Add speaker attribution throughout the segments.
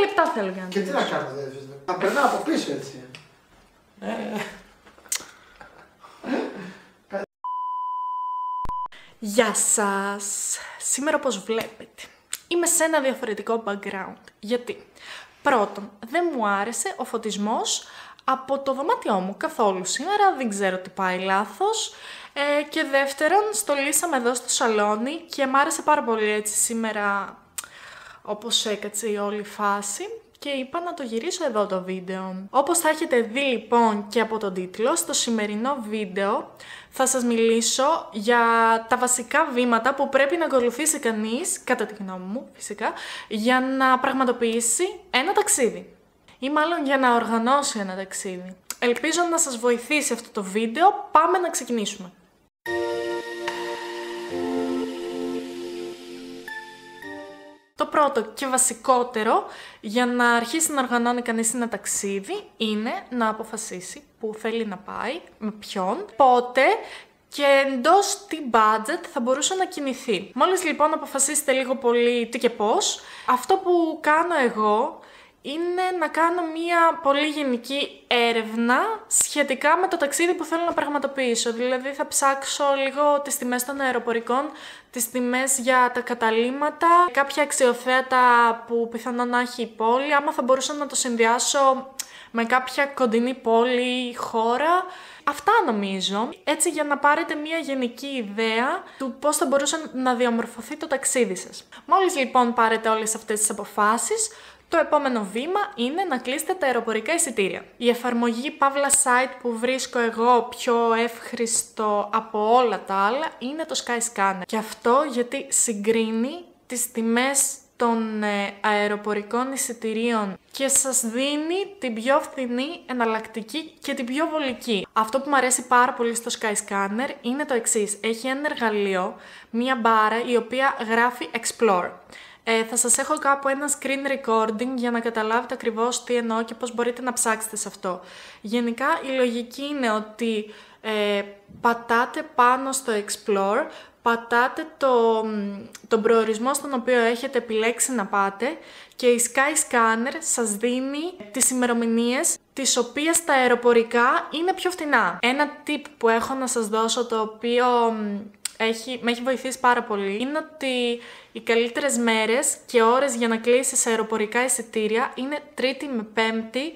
Speaker 1: λεπτά θέλω για να
Speaker 2: Και τι να κάνω, θα περνάω από πίσω έτσι.
Speaker 1: Γεια σας! Σήμερα όπως βλέπετε είμαι σε ένα διαφορετικό background. Γιατί? Πρώτον, δεν μου άρεσε ο φωτισμός από το δωμάτιό μου καθόλου σήμερα, δεν ξέρω τι πάει λάθος. Και δεύτερον, στολίσαμε εδώ στο σαλόνι και μ' άρεσε πάρα πολύ έτσι σήμερα όπως έκατσε η όλη φάση. Και είπα να το γυρίσω εδώ το βίντεο. Όπως θα έχετε δει λοιπόν και από τον τίτλο, στο σημερινό βίντεο θα σας μιλήσω για τα βασικά βήματα που πρέπει να ακολουθήσει κανείς, κατά τη γνώμη μου φυσικά, για να πραγματοποιήσει ένα ταξίδι. Ή μάλλον για να οργανώσει ένα ταξίδι. Ελπίζω να σας βοηθήσει αυτό το βίντεο. Πάμε να ξεκινήσουμε. Το πρώτο και βασικότερο για να αρχίσει να οργανώνει κανείς ένα ταξίδι είναι να αποφασίσει πού θέλει να πάει, με ποιον, πότε και εντός τι budget θα μπορούσε να κινηθεί. Μόλις λοιπόν αποφασίσετε λίγο πολύ τι και πώς, αυτό που κάνω εγώ είναι να κάνω μία πολύ γενική έρευνα σχετικά με το ταξίδι που θέλω να πραγματοποιήσω. Δηλαδή θα ψάξω λίγο τις τιμές των αεροπορικών, τις τιμές για τα καταλύματα, κάποια αξιοθέατα που πιθανόν να έχει η πόλη, άμα θα μπορούσα να το συνδυάσω με κάποια κοντινή πόλη, χώρα. Αυτά νομίζω, έτσι για να πάρετε μια γενική ιδέα του πώς θα μπορούσε να διαμορφωθεί το ταξίδι σας. Μόλις λοιπόν πάρετε όλες αυτές τις αποφάσεις, το επόμενο βήμα είναι να κλείσετε τα αεροπορικά εισιτήρια. Η εφαρμογή παύλα site που βρίσκω εγώ πιο εύχριστο από όλα τα άλλα είναι το Skyscanner. Και αυτό γιατί συγκρίνει τις τιμές των αεροπορικών εισιτηρίων και σας δίνει την πιο φθηνή εναλλακτική και την πιο βολική. Αυτό που μου αρέσει πάρα πολύ στο Skyscanner είναι το εξής. Έχει ένα εργαλείο, μία μπάρα η οποία γράφει Explore. Θα σας έχω κάπου ένα screen recording για να καταλάβετε ακριβώς τι εννοώ και πώς μπορείτε να ψάξετε σε αυτό. Γενικά η λογική είναι ότι πατάτε πάνω στο Explore, πατάτε τον προορισμό στον οποίο έχετε επιλέξει να πάτε και η Skyscanner σας δίνει τις ημερομηνίες τις οποίες τα αεροπορικά είναι πιο φθηνά. Ένα tip που έχω να σας δώσω, το οποίο με έχει βοηθήσει πάρα πολύ, είναι ότι οι καλύτερες μέρες και ώρες για να κλείσεις αεροπορικά εισιτήρια είναι Τρίτη με Πέμπτη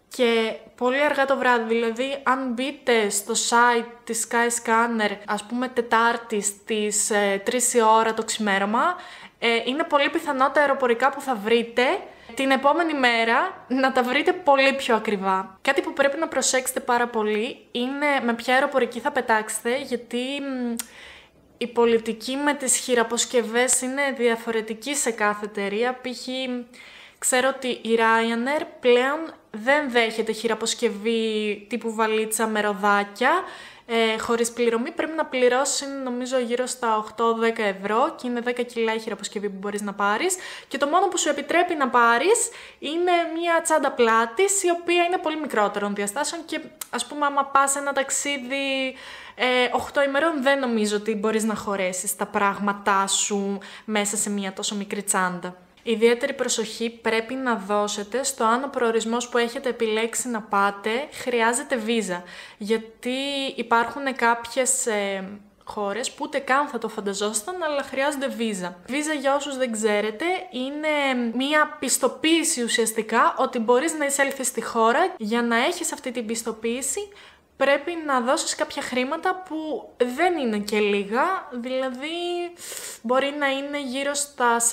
Speaker 1: και πολύ αργά το βράδυ. Δηλαδή, αν μπείτε στο site της Skyscanner, ας πούμε Τετάρτη στις 3 η ώρα το ξημέρωμα, είναι πολύ πιθανό τα αεροπορικά που θα βρείτε την επόμενη μέρα να τα βρείτε πολύ πιο ακριβά. Κάτι που πρέπει να προσέξετε πάρα πολύ είναι με ποια αεροπορική θα πετάξετε, γιατί η πολιτική με τις χειραποσκευές είναι διαφορετική σε κάθε εταιρεία. Π.χ. ξέρω ότι η Ryanair πλέον δεν δέχεται χειραποσκευή τύπου βαλίτσα με ροδάκια. Χωρίς πληρωμή πρέπει να πληρώσει νομίζω γύρω στα 8-10 ευρώ και είναι 10 κιλά η χειραποσκευή που μπορείς να πάρεις και το μόνο που σου επιτρέπει να πάρεις είναι μια τσάντα πλάτης η οποία είναι πολύ μικρότερων διαστάσεων και ας πούμε άμα πας ένα ταξίδι 8 ημερών δεν νομίζω ότι μπορείς να χωρέσεις τα πράγματά σου μέσα σε μια τόσο μικρή τσάντα. Ιδιαίτερη προσοχή πρέπει να δώσετε στο αν ο προορισμός που έχετε επιλέξει να πάτε χρειάζεται βίζα. Γιατί υπάρχουν κάποιες χώρες που ούτε καν θα το φανταζόσασταν, αλλά χρειάζονται βίζα. Βίζα, για όσους δεν ξέρετε, είναι μία πιστοποίηση ουσιαστικά ότι μπορείς να εισέλθεις στη χώρα. Για να έχεις αυτή την πιστοποίηση πρέπει να δώσεις κάποια χρήματα που δεν είναι και λίγα, δηλαδή μπορεί να είναι γύρω στα 40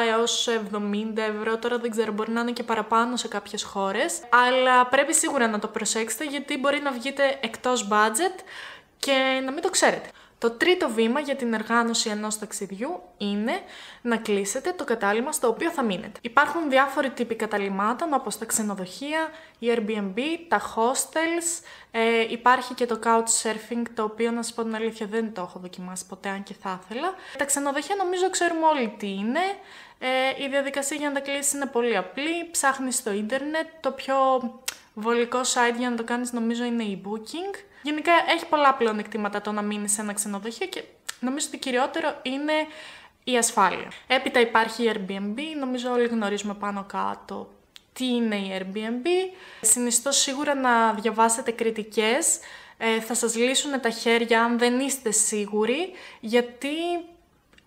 Speaker 1: έως 70 ευρώ, τώρα δεν ξέρω, μπορεί να είναι και παραπάνω σε κάποιες χώρες, αλλά πρέπει σίγουρα να το προσέξετε γιατί μπορεί να βγείτε εκτός budget και να μην το ξέρετε. Το τρίτο βήμα για την οργάνωση ενός ταξιδιού είναι να κλείσετε το κατάλημα στο οποίο θα μείνετε. Υπάρχουν διάφοροι τύποι καταλυμάτων όπως τα ξενοδοχεία, η Airbnb, τα hostels, υπάρχει και το couchsurfing, το οποίο να σας πω την αλήθεια δεν το έχω δοκιμάσει ποτέ αν και θα ήθελα. Τα ξενοδοχεία νομίζω ξέρουμε όλοι τι είναι. Η διαδικασία για να τα κλείσεις είναι πολύ απλή, ψάχνεις στο ίντερνετ, το πιο βολικό site για να το κάνεις νομίζω είναι η Booking. Γενικά έχει πολλά πλεονεκτήματα το να μείνεις σε ένα ξενοδοχείο και νομίζω ότι κυριότερο είναι η ασφάλεια. Έπειτα υπάρχει η Airbnb, νομίζω όλοι γνωρίζουμε πάνω κάτω τι είναι η Airbnb. Συνιστώ σίγουρα να διαβάσετε κριτικές, θα σας λύσουν τα χέρια αν δεν είστε σίγουροι, γιατί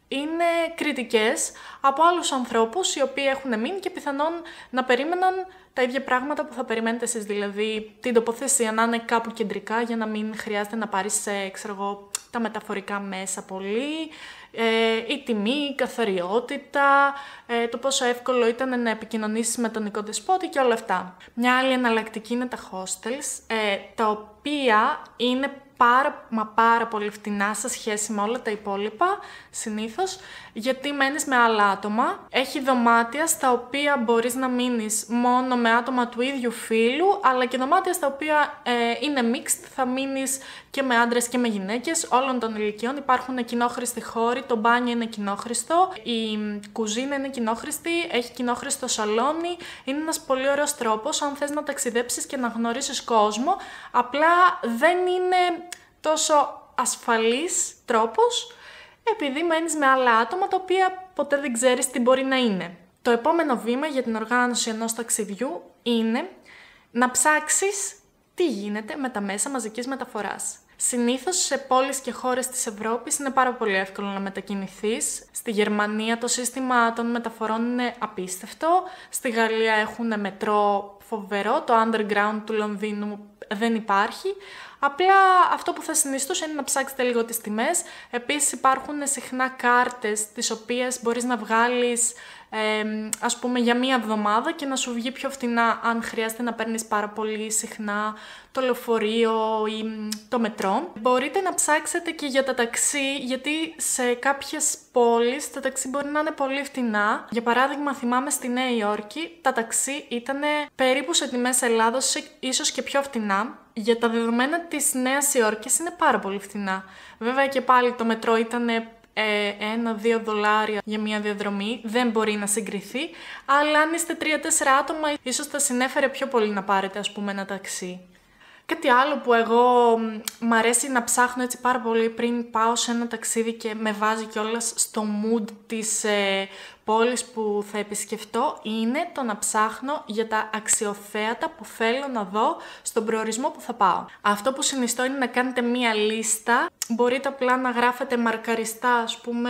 Speaker 1: είναι κριτικές από άλλους ανθρώπους οι οποίοι έχουν μείνει και πιθανόν να περίμεναν τα ίδια πράγματα που θα περιμένετε εσείς, δηλαδή την τοποθεσία να είναι κάπου κεντρικά για να μην χρειάζεται να πάρεις, τα μεταφορικά μέσα πολύ, η τιμή, η καθαριότητα, το πόσο εύκολο ήταν να επικοινωνήσεις με τον οικοδεσπότη και όλα αυτά. Μια άλλη εναλλακτική είναι τα hostels, τα οποία είναι πάρα πολύ φτηνά σε σχέση με όλα τα υπόλοιπα, συνήθως, γιατί μένεις με άλλα άτομα. Έχει δωμάτια στα οποία μπορείς να μείνεις μόνο με άτομα του ίδιου φύλου, αλλά και δωμάτια στα οποία είναι mixed, θα μείνεις και με άντρες και με γυναίκες όλων των ηλικιών. Υπάρχουν κοινόχρηστοι χώροι, το μπάνιο είναι κοινόχρηστο, η κουζίνα είναι κοινόχρηστη, έχει κοινόχρηστο σαλόνι. Είναι ένας πολύ ωραίος τρόπος αν θες να ταξιδέψεις και να γνωρίσεις κόσμο, απλά δεν είναι τόσο ασφαλής τρόπος, επειδή μένεις με άλλα άτομα τα οποία ποτέ δεν ξέρεις τι μπορεί να είναι. Το επόμενο βήμα για την οργάνωση ενός ταξιδιού είναι να ψάξεις τι γίνεται με τα μέσα μαζικής μεταφοράς. Συνήθως σε πόλεις και χώρες της Ευρώπης είναι πάρα πολύ εύκολο να μετακινηθείς. Στη Γερμανία το σύστημα των μεταφορών είναι απίστευτο. Στη Γαλλία έχουν μετρό φοβερό, το underground του Λονδίνου δεν υπάρχει. Απλά αυτό που θα συνιστούσα είναι να ψάξετε λίγο τις τιμές. Επίσης υπάρχουν συχνά κάρτες τις οποίες μπορείς να βγάλεις ας πούμε για μία εβδομάδα και να σου βγει πιο φτηνά αν χρειάζεται να παίρνεις πάρα πολύ συχνά το λεωφορείο ή το μετρό. Μπορείτε να ψάξετε και για τα ταξί, γιατί σε κάποιες πόλεις τα ταξί μπορεί να είναι πολύ φτηνά. Για παράδειγμα, θυμάμαι στη Νέα Υόρκη τα ταξί ήταν περίπου σε τιμές Ελλάδος, ίσως και πιο φτηνά. Για τα δεδομένα της Νέας Υόρκης είναι πάρα πολύ φτηνά. Βέβαια και πάλι το μετρό ήταν $1-2 για μια διαδρομή, δεν μπορεί να συγκριθεί, αλλά αν είστε 3-4 άτομα, ίσως θα συνέφερε πιο πολύ να πάρετε ας πούμε ένα ταξί. Κάτι άλλο που εγώ μ' αρέσει να ψάχνω έτσι πάρα πολύ πριν πάω σε ένα ταξίδι και με βάζει κιόλας στο mood της πόλης που θα επισκεφτώ, είναι το να ψάχνω για τα αξιοθέατα που θέλω να δω στον προορισμό που θα πάω. Αυτό που συνιστώ είναι να κάνετε μία λίστα, μπορείτε απλά να γράφετε μαρκαριστά ας πούμε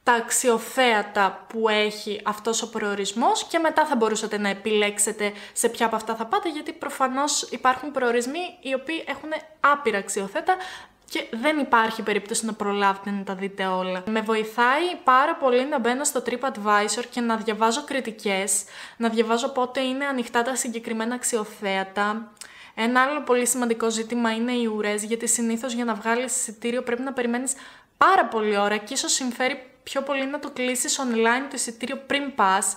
Speaker 1: τα αξιοθέατα που έχει αυτός ο προορισμός και μετά θα μπορούσατε να επιλέξετε σε ποια από αυτά θα πάτε, γιατί προφανώς υπάρχουν προορισμοί οι οποίοι έχουν άπειρα αξιοθέατα και δεν υπάρχει περίπτωση να προλάβετε να τα δείτε όλα. Με βοηθάει πάρα πολύ να μπαίνω στο TripAdvisor και να διαβάζω κριτικές, να διαβάζω πότε είναι ανοιχτά τα συγκεκριμένα αξιοθέατα. Ένα άλλο πολύ σημαντικό ζήτημα είναι οι ουρές, γιατί συνήθως για να βγάλεις εισιτήριο πρέπει να περιμένεις πάρα πολύ ώρα και ίσως συμφέρει πιο πολύ να το κλείσεις online το εισιτήριο πριν πας.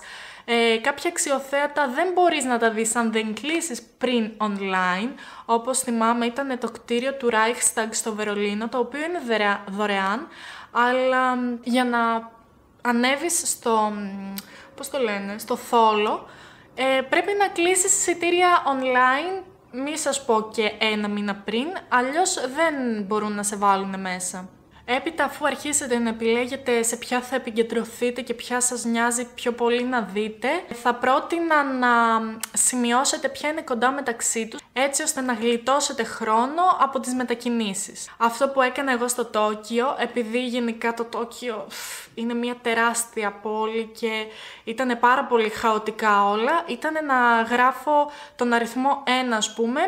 Speaker 1: Κάποια αξιοθέατα δεν μπορείς να τα δεις αν δεν κλείσεις πριν online. Όπως θυμάμαι ήταν το κτίριο του Reichstag στο Βερολίνο, το οποίο είναι δωρεάν, αλλά για να ανέβεις στο, στο θόλο, πρέπει να κλείσεις εισιτήρια online, μη σας πω και ένα μήνα πριν, αλλιώς δεν μπορούν να σε βάλουν μέσα. Έπειτα, αφού αρχίσετε να επιλέγετε σε ποια θα επικεντρωθείτε και ποια σας νοιάζει πιο πολύ να δείτε, θα πρότεινα να σημειώσετε ποια είναι κοντά μεταξύ τους, έτσι ώστε να γλιτώσετε χρόνο από τις μετακινήσεις. Αυτό που έκανα εγώ στο Τόκιο, επειδή γενικά το Τόκιο είναι μια τεράστια πόλη και ήταν πάρα πολύ χαοτικά όλα, ήταν να γράφω τον αριθμό 1, ας πούμε,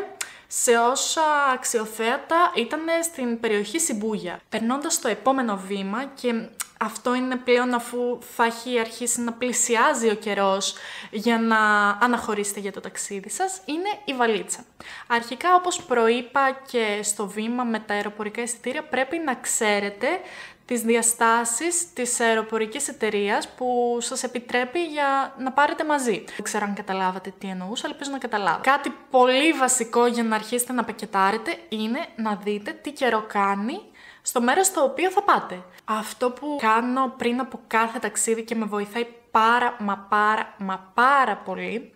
Speaker 1: σε όσα αξιοθέατα ήταν στην περιοχή Σιμπούγια. Περνώντας στο επόμενο βήμα, και αυτό είναι πλέον αφού θα έχει αρχίσει να πλησιάζει ο καιρός για να αναχωρήσετε για το ταξίδι σας, είναι η βαλίτσα. Αρχικά, όπως προείπα και στο βήμα με τα αεροπορικά εισιτήρια, πρέπει να ξέρετε τις διαστάσεις της αεροπορικής εταιρείας που σας επιτρέπει για να πάρετε μαζί. Δεν ξέρω αν καταλάβατε τι εννοούσα, αλλά ελπίζω να καταλάβατε. Κάτι πολύ βασικό για να αρχίσετε να πακετάρετε είναι να δείτε τι καιρό κάνει στο μέρος στο οποίο θα πάτε. Αυτό που κάνω πριν από κάθε ταξίδι και με βοηθάει πάρα πολύ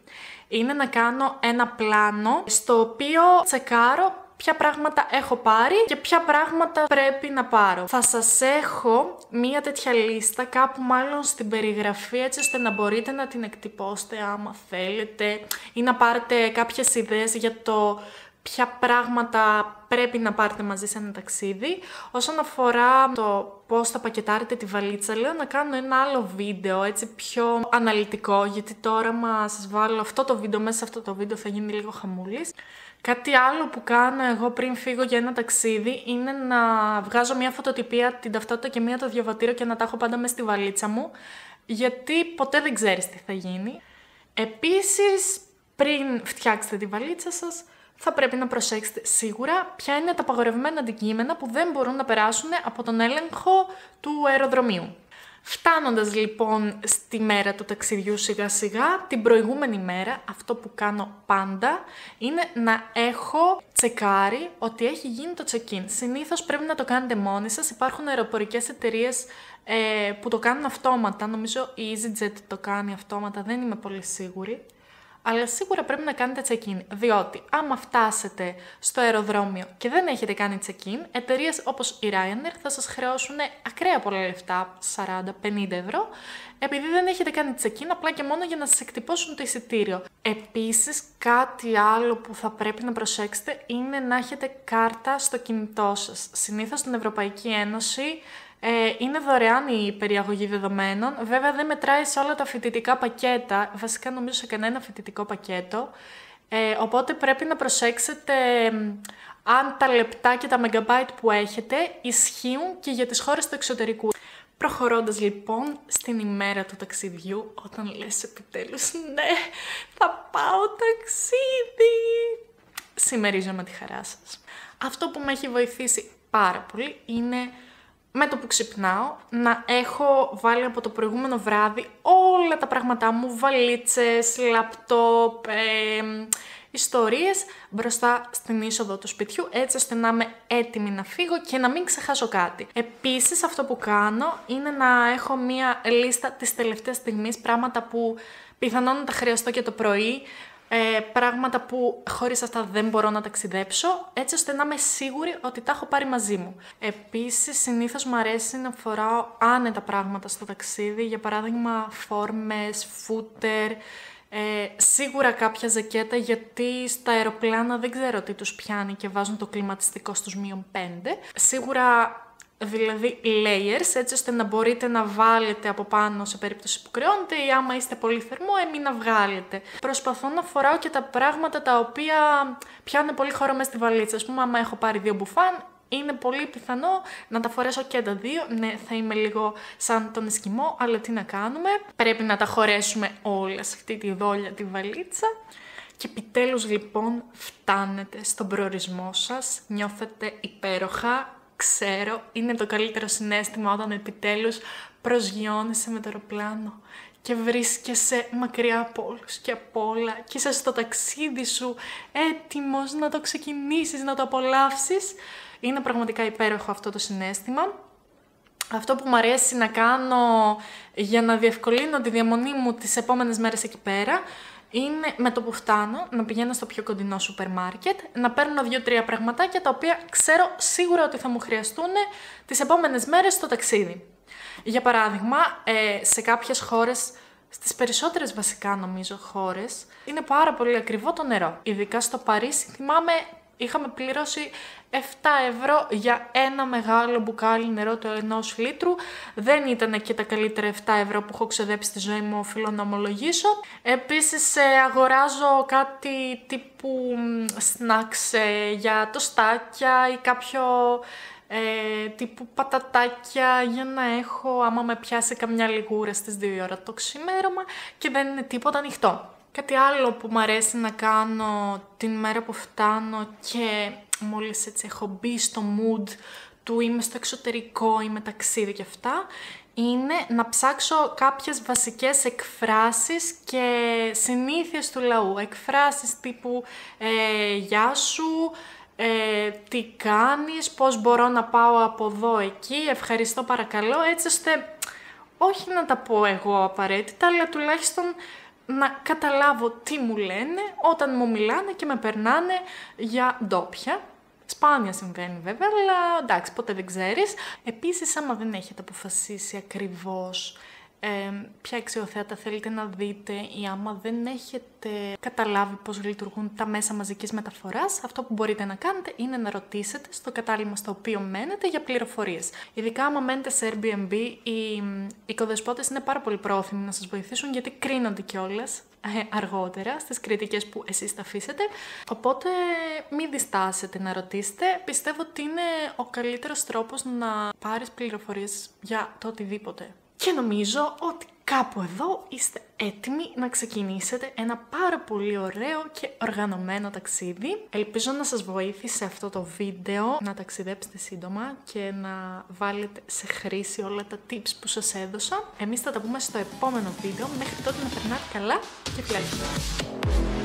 Speaker 1: είναι να κάνω ένα πλάνο στο οποίο τσεκάρω ποια πράγματα έχω πάρει και ποια πράγματα πρέπει να πάρω. Θα σας έχω μία τέτοια λίστα κάπου μάλλον στην περιγραφή, έτσι ώστε να μπορείτε να την εκτυπώσετε άμα θέλετε ή να πάρετε κάποιες ιδέες για το ποια πράγματα πρέπει να πάρετε μαζί σε ένα ταξίδι. Όσον αφορά το πώς θα πακετάρετε τη βαλίτσα, λέω να κάνω ένα άλλο βίντεο, έτσι πιο αναλυτικό, γιατί τώρα άμα σας βάλω αυτό το βίντεο, μέσα σε αυτό το βίντεο θα γίνει λίγο χαμούλης. Κάτι άλλο που κάνω εγώ πριν φύγω για ένα ταξίδι είναι να βγάζω μια φωτοτυπία, την ταυτότητα και μία το διαβατήριο και να τα έχω πάντα μέσα στη βαλίτσα μου, γιατί ποτέ δεν ξέρεις τι θα γίνει. Επίσης, πριν φτιάξετε τη βαλίτσα σας, θα πρέπει να προσέξετε σίγουρα ποια είναι τα απαγορευμένα αντικείμενα που δεν μπορούν να περάσουν από τον έλεγχο του αεροδρομίου. Φτάνοντας λοιπόν στη μέρα του ταξιδιού σιγά σιγά, την προηγούμενη μέρα αυτό που κάνω πάντα είναι να έχω τσεκάρει ότι έχει γίνει το check-in. Συνήθως πρέπει να το κάνετε μόνοι σας, υπάρχουν αεροπορικές εταιρείες που το κάνουν αυτόματα, νομίζω η EasyJet το κάνει αυτόματα, δεν είμαι πολύ σίγουρη. Αλλά σίγουρα πρέπει να κάνετε check-in, διότι άμα φτάσετε στο αεροδρόμιο και δεν έχετε κάνει check-in, εταιρείες όπως η Ryanair θα σας χρεώσουν ακραία πολλά λεφτά, 40-50 ευρώ, επειδή δεν έχετε κάνει check-in απλά και μόνο για να σας εκτυπώσουν το εισιτήριο. Επίσης, κάτι άλλο που θα πρέπει να προσέξετε είναι να έχετε κάρτα στο κινητό σας. Συνήθως στην Ευρωπαϊκή Ένωση είναι δωρεάν η περιαγωγή δεδομένων, βέβαια δεν μετράει σε όλα τα φοιτητικά πακέτα, βασικά νομίζω σε κανένα φοιτητικό πακέτο, οπότε πρέπει να προσέξετε αν τα λεπτά και τα megabyte που έχετε ισχύουν και για τις χώρες του εξωτερικού. Προχωρώντας λοιπόν στην ημέρα του ταξιδιού, όταν λες επιτέλους ναι, θα πάω ταξίδι, συμμερίζομαι τη χαρά σας. Αυτό που με έχει βοηθήσει πάρα πολύ είναι με το που ξυπνάω να έχω βάλει από το προηγούμενο βράδυ όλα τα πράγματά μου, βαλίτσες, λαπτόπ, ιστορίες μπροστά στην είσοδο του σπιτιού, έτσι ώστε να είμαι έτοιμη να φύγω και να μην ξεχάσω κάτι. Επίσης αυτό που κάνω είναι να έχω μία λίστα της τελευταίας στιγμής, πράγματα που πιθανόν να τα χρειαστώ και το πρωί, πράγματα που χωρίς αυτά δεν μπορώ να ταξιδέψω, έτσι ώστε να είμαι σίγουρη ότι τα έχω πάρει μαζί μου. Επίσης, συνήθως μου αρέσει να φοράω άνετα πράγματα στο ταξίδι, για παράδειγμα φόρμες, φούτερ, σίγουρα κάποια ζακέτα, γιατί στα αεροπλάνα δεν ξέρω τι τους πιάνει και βάζουν το κλιματιστικό στους -5. Σίγουρα δηλαδή layers, έτσι ώστε να μπορείτε να βάλετε από πάνω σε περίπτωση που κρυώνετε ή άμα είστε πολύ θερμό, μην να βγάλετε. Προσπαθώ να φοράω και τα πράγματα τα οποία πιάνουν πολύ χώρο μέσα στη βαλίτσα. Ας πούμε, άμα έχω πάρει 2 μπουφάν, είναι πολύ πιθανό να τα φορέσω και τα 2. Ναι, θα είμαι λίγο σαν τον Εσκιμό, αλλά τι να κάνουμε. Πρέπει να τα χωρέσουμε όλα σε αυτή τη δόλια τη βαλίτσα. Και επιτέλους λοιπόν φτάνετε στον προορισμό σας, νιώθετε υπέροχα. Ξέρω, είναι το καλύτερο συναίσθημα όταν επιτέλους προσγειώνεσαι με το αεροπλάνο και βρίσκεσαι μακριά από όλους και από όλα και είσαι στο ταξίδι σου έτοιμος να το ξεκινήσεις, να το απολαύσεις. Είναι πραγματικά υπέροχο αυτό το συναίσθημα. Αυτό που μου αρέσει να κάνω για να διευκολύνω τη διαμονή μου τις επόμενες μέρες εκεί πέρα είναι με το που φτάνω να πηγαίνω στο πιο κοντινό σούπερ μάρκετ, να παίρνω 2-3 πραγματάκια τα οποία ξέρω σίγουρα ότι θα μου χρειαστούν τις επόμενες μέρες στο ταξίδι. Για παράδειγμα, σε κάποιες χώρες, στις περισσότερες βασικά νομίζω χώρες, είναι πάρα πολύ ακριβό το νερό. Ειδικά στο Παρίσι, θυμάμαι, είχαμε πληρώσει 7 ευρώ για ένα μεγάλο μπουκάλι νερό του 1 λίτρου. Δεν ήταν και τα καλύτερα 7 ευρώ που έχω ξοδέψει στη ζωή μου, οφείλω να ομολογήσω. Επίσης αγοράζω κάτι τύπου snacks για τοστάκια ή κάποιο τύπου πατατάκια για να έχω άμα με πιάσει καμιά λιγούρα στις 2 ώρα το ξημέρωμα και δεν είναι τίποτα ανοιχτό. Κάτι άλλο που μου αρέσει να κάνω την μέρα που φτάνω και μόλις έτσι έχω μπει στο mood του είμαι στο εξωτερικό, είμαι ταξίδι και αυτά, είναι να ψάξω κάποιες βασικές εκφράσεις και συνήθειες του λαού. Εκφράσεις τύπου «Γεια σου», «Τι κάνεις», «Πώς μπορώ να πάω από εδώ εκεί», «Ευχαριστώ παρακαλώ», έτσι ώστε όχι να τα πω εγώ απαραίτητα, αλλά τουλάχιστον να καταλάβω τι μου λένε όταν μου μιλάνε και με περνάνε για ντόπια. Σπάνια συμβαίνει βέβαια, αλλά εντάξει, ποτέ δεν ξέρεις. Επίσης, άμα δεν έχετε αποφασίσει ακριβώς ποια αξιοθέατα θέλετε να δείτε ή άμα δεν έχετε καταλάβει πώς λειτουργούν τα μέσα μαζικής μεταφοράς, αυτό που μπορείτε να κάνετε είναι να ρωτήσετε στο κατάλημα στο οποίο μένετε για πληροφορίες. Ειδικά άμα μένετε σε Airbnb, οι οικοδεσπότες είναι πάρα πολύ πρόθυμοι να σας βοηθήσουν, γιατί κρίνονται κιόλας αργότερα στις κριτικές που εσείς θα αφήσετε. Οπότε μην διστάσετε να ρωτήσετε. Πιστεύω ότι είναι ο καλύτερος τρόπος να πάρεις πληροφορίες για το οτιδήποτε. Και νομίζω ότι κάπου εδώ είστε έτοιμοι να ξεκινήσετε ένα πάρα πολύ ωραίο και οργανωμένο ταξίδι. Ελπίζω να σας βοήθησε αυτό το βίντεο να ταξιδέψετε σύντομα και να βάλετε σε χρήση όλα τα tips που σας έδωσα. Εμείς θα τα πούμε στο επόμενο βίντεο. Μέχρι τότε να περνάτε καλά και φιλάκια.